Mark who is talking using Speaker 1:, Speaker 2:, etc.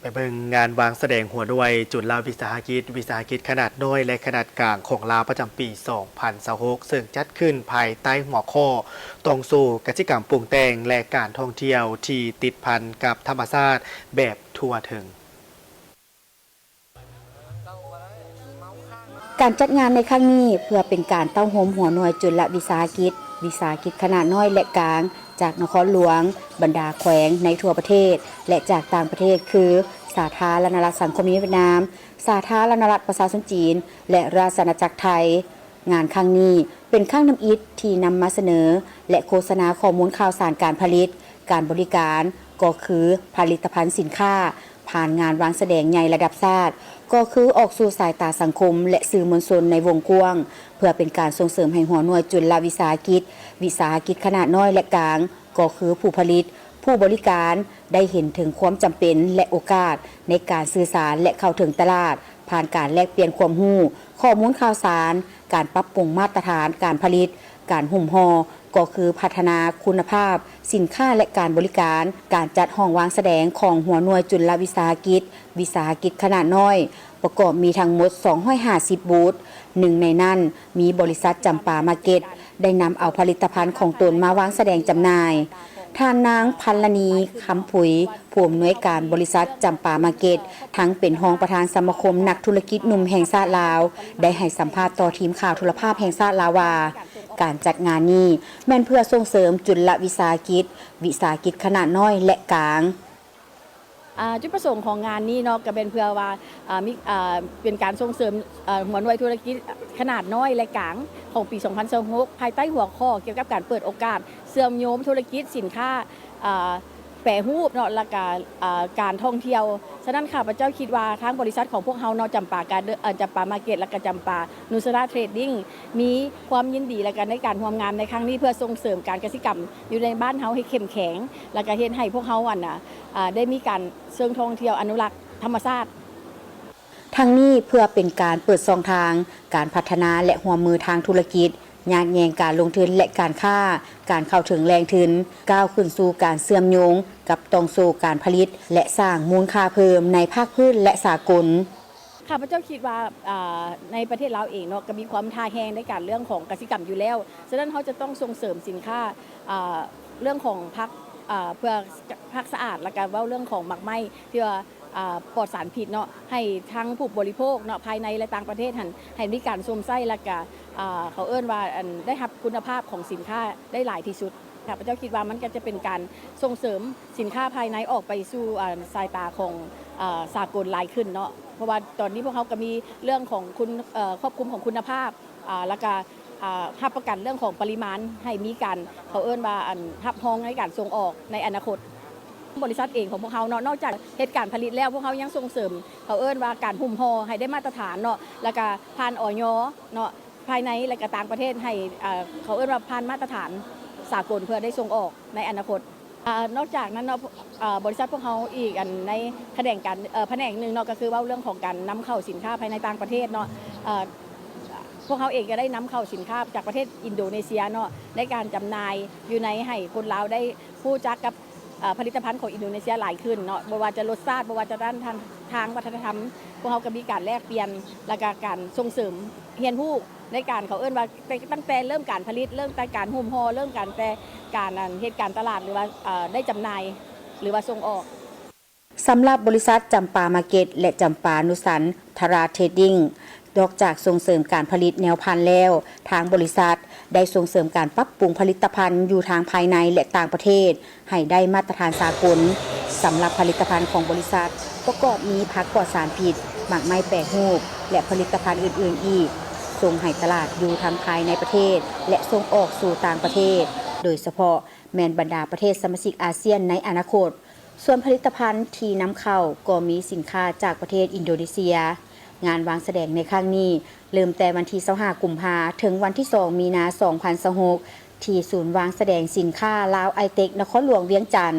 Speaker 1: ไปเบิ่งงานวางแสดงหัวด้วยจุดลาววิสาหกิจขนาดน้อยและขนาดกลางของลาวประจำปี 2026 ซึ่งจัดขึ้นภายใต้หัวข้อตรงสู่กิจกรรมปรุงแต่งและการท่องเที่ยวที่ติดพันกับธรรมชาติแบบทั่วถึง
Speaker 2: การจัดงานในครั้งนี้เพื่อเป็นการเต้าโฮมหัวหน่วยจุลวิสาหกิจขนาดน้อยและกลางจากนครหลวงบรรดาแขวงในทั่วประเทศและจากต่างประเทศคือสาธารณรัฐสังคมนิเวียดนามสาธารณรัฐประชาชนจีนและราชอาณาจักรไทยงานครั้งนี้เป็นครั้งนำอิฐที่นำมาเสนอและโฆษณาข้อมูลข่าวสารการผลิตการบริการก็คือผลิตภัณฑ์สินค้าผ่านงานวางแสดงใหญ่ระดับชาติก็คือออกสู่สายตาสังคมและสื่อมวลชนในวงกว้างเพื่อเป็นการส่งเสริมให้หัวหน่วยจุลวิสาหกิจขนาดน้อยและกลางก็คือผู้ผลิตผู้บริการได้เห็นถึงความจำเป็นและโอกาสในการสื่อสารและเข้าถึงตลาดผ่านการแลกเปลี่ยนความรู้ข้อมูลข่าวสารการปรับปรุงมาตรฐานการผลิตการหุ้มห่อก็คือพัฒนาคุณภาพสินค้าและการบริการการจัดห้องวางแสดงของหัวหน่วยจุลวิสาหกิจขนาดน้อยประกอบมีทั้งหมด250บูธหนึ่งในนั้นมีบริษัทจำปามาร์เก็ตได้นำเอาผลิตภัณฑ์ของตนมาวางแสดงจำหน่ายท่านนางพันลณีคำผุยผู้อำนวยการบริษัทจำปามาร์เก็ตทั้งเป็นรองประธานสมาคมนักธุรกิจหนุ่มแห่งชาติลาวได้ให้สัมภาษณ์ต่อทีมข่าวโทรภาพแห่งชาติลาวว่าการจัดงานนี้แม่นเพื่อส่งเสริมจุลวิสาหกิจขนาดน้อยและกลาง
Speaker 3: จุดประสงค์ของงานนี้เนาะก็เป็นเพื่อว่าเป็นการส่งเสริมหัวหน่วยธุรกิจขนาดน้อยและกลางของปี 2026 ภายใต้หัวข้อเกี่ยวกับการเปิดโอกาสเชื่อมโยงธุรกิจสินค้าแปรรูปเนาะและการท่องเที่ยวฉะนั้นข้าพเจ้าคิดว่าทางบริษัทของพวกเราเนาะจำปามาร์เก็ตและก็จำปานูสราเทรดดิ้งมีความยินดีและกันในการร่วมงานในครั้งนี้เพื่อส่งเสริมการเกษตรกรรมอยู่ในบ้านเฮาให้เข้มแข็งและก็เฮ็ดให้พวกเฮาได้มีการเชิงท่องเที่ยวอนุรักษ์ธรรมชาติ
Speaker 2: ทั้งนี้เพื่อเป็นการเปิดช่องทางการพัฒนาและร่วมมือทางธุรกิจญาติแยงการลงทุนและการค้าการเข้าถึงแรงทุนก้าวขึ้นสู่การเชื่อมโยงกับตรงสู่การผลิตและสร้างมูลค่าเพิ่มในภาคพื้นและสากล
Speaker 3: ข้าพเจ้าคิดว่าในประเทศเราเองเนาะก็มีความท้าแฮงในการเรื่องของกสิกรรมอยู่แล้วฉะนั้นเขาจะต้องส่งเสริมสินค้าเรื่องของเพื่อพักสะอาดและการว่าเรื่องของหมักไหม้ที่ว่าปลอดสารพิษเนาะให้ทั้งผู้บริโภคเนาะภายในและต่างประเทศให้มีการสวมใส่และก็เขาเอิ้นว่าได้รับคุณภาพของสินค้าได้หลายที่สุดค่ะพระเจ้าคิดว่ามันก็จะเป็นการส่งเสริมสินค้าภายในออกไปสู่สายตาของสากลหลายขึ้นเนาะเพราะว่าตอนนี้พวกเขาก็มีเรื่องของครอบคลุมของคุณภาพแล้วก็รับประกันเรื่องของปริมาณให้มีการเขาเอิ้นว่ารับรองในการส่งออกในอนาคตบริษัทเองของพวกเขาเนาะนอกจากเหตุการณ์ผลิตแล้วพวกเขายังส่งเสริมเขาเอิ้นว่าการหุ้มห่อให้ได้มาตรฐานเนาะแล้วก็ผ่านอย.เนาะภายในและก็ต่างประเทศให้เขาเอิ้นว่าผ่านมาตรฐานสากลเพื่อได้ส่งออกในอนาคตนอกจากนั้นเนาะบริษัทพวกเขาอีกในแผนกหนึ่งเนาะก็คือว่าเรื่องของการนำเข้าสินค้าภายในต่างประเทศเนาะพวกเขาเองก็ได้นำเข้าสินค้าจากประเทศอินโดนีเซียเนาะในการจำหน่ายอยู่ในให้คนลาวได้รู้จักกับผลิตภัณฑ์ของอินโดนีเซียหลายขึ้นเนาะบ่ว่าจะรสชาติบ่ว่าจะด้านทางวัฒนธรรมพวกเขาก็มีการแลกเปลี่ยนและการส่งเสริมเรียนรู้ในการเขาเอิ้นว่าตั้งแต่เริ่มการผลิตเริ่มแต่การหุ้มห่อเริ่มการแต่การเหตุการณ์ตลาดหรือว่าได้จำหน่ายหรือว่าส่งออก
Speaker 2: สำหรับบริษัทจำปามาร์เก็ตและจำปานุสันทราเทรดดิ้งนอกจากส่งเสริมการผลิตแนวพันธุ์แล้วทางบริษัทได้ส่งเสริมการปรับปรุงผลิตภัณฑ์อยู่ทางภายในและต่างประเทศให้ได้มาตรฐานสากลสำหรับผลิตภัณฑ์ของบริษัทประกอบมีผักปลอดสารพิษหมากไม้แปรรูปและผลิตภัณฑ์อื่นๆอีกส่งให้ตลาดอยู่ทางภายในประเทศและส่งออกสู่ต่างประเทศโดยเฉพาะแม้นบรรดาประเทศสมาชิกอาเซียนในอนาคตส่วนผลิตภัณฑ์ที่นำเข้าก็มีสินค้าจากประเทศอินโดนีเซียงานวางแสดงในครั้งนี้เริ่มแต่วันที่25 กุมภาพันธ์ถึงวันที่ 2 มีนาคม 2026ที่ศูนย์วางแสดงสินค้าลาวไอเทคนครหลวงเวียงจันทน์